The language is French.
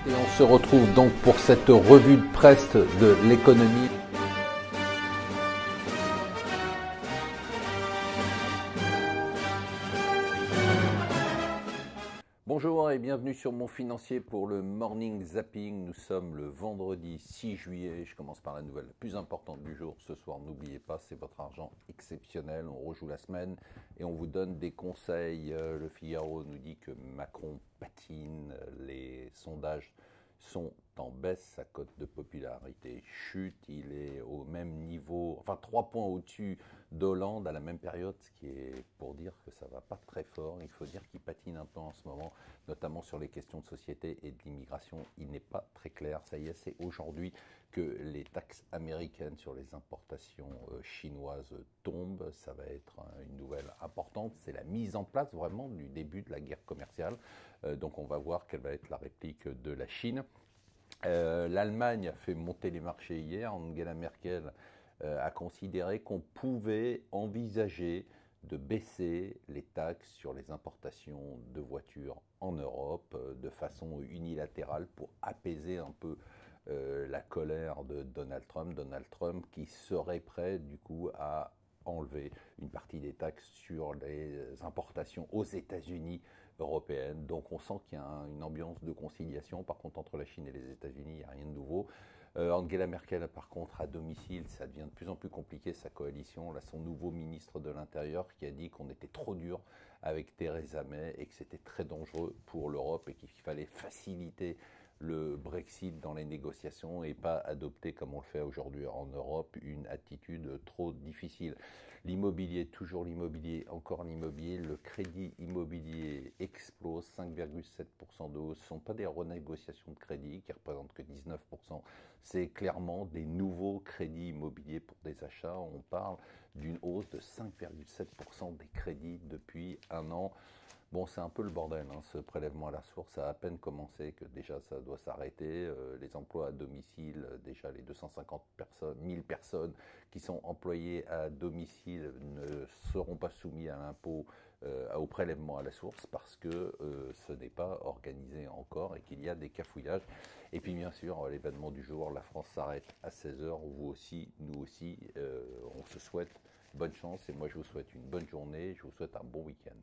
Et on se retrouve donc pour cette revue de presse de l'économie. Bonjour et bienvenue sur Mon Financier pour le Morning Zapping. Nous sommes le vendredi 6 juillet. Je commence par la nouvelle la plus importante du jour. Ce soir, n'oubliez pas, c'est votre argent exceptionnel. On rejoue la semaine et on vous donne des conseils. Le Figaro nous dit que Macron patine. Les sondages sont en baisse. Sa cote de popularité chute. Il est au même niveau, enfin 3 points au-dessus d'Hollande à la même période, ce qui est pour dire que ça ne va pas très fort. Il faut dire qu'il patine un peu en ce moment, notamment sur les questions de société et de l'immigration. Il n'est pas très clair. Ça y est, c'est aujourd'hui que les taxes américaines sur les importations chinoises tombent. Ça va être une nouvelle importante. C'est la mise en place vraiment du début de la guerre commerciale. Donc on va voir quelle va être la réplique de la Chine. L'Allemagne a fait monter les marchés hier. Angela Merkel a considéré qu'on pouvait envisager de baisser les taxes sur les importations de voitures en Europe de façon unilatérale pour apaiser un peu la colère de Donald Trump. Donald Trump qui serait prêt du coup à enlever une partie des taxes sur les importations aux États-Unis européennes. Donc on sent qu'il y a une ambiance de conciliation. Par contre, entre la Chine et les États-Unis, il n'y a rien de nouveau. Angela Merkel, par contre, à domicile, ça devient de plus en plus compliqué, sa coalition. Là, son nouveau ministre de l'Intérieur qui a dit qu'on était trop dur avec Theresa May et que c'était très dangereux pour l'Europe et qu'il fallait faciliter le Brexit dans les négociations et pas adopter, comme on le fait aujourd'hui en Europe, une attitude trop difficile. L'immobilier, toujours l'immobilier, encore l'immobilier, le crédit immobilier explose, 5,7% de hausse. Ce ne sont pas des renégociations de crédit qui représentent que 19%, c'est clairement des nouveaux crédits immobiliers pour des achats. On parle d'une hausse de 5,7% des crédits depuis un an. Bon, c'est un peu le bordel, hein, ce prélèvement à la source a à peine commencé que déjà ça doit s'arrêter. Les emplois à domicile, déjà les 250 000 personnes qui sont employées à domicile ne seront pas soumis à l'impôt au prélèvement à la source parce que ce n'est pas organisé encore et qu'il y a des cafouillages. Et puis bien sûr, l'événement du jour, la France s'arrête à 16h, vous aussi, nous aussi, on se souhaite bonne chance et moi je vous souhaite une bonne journée, je vous souhaite un bon week-end.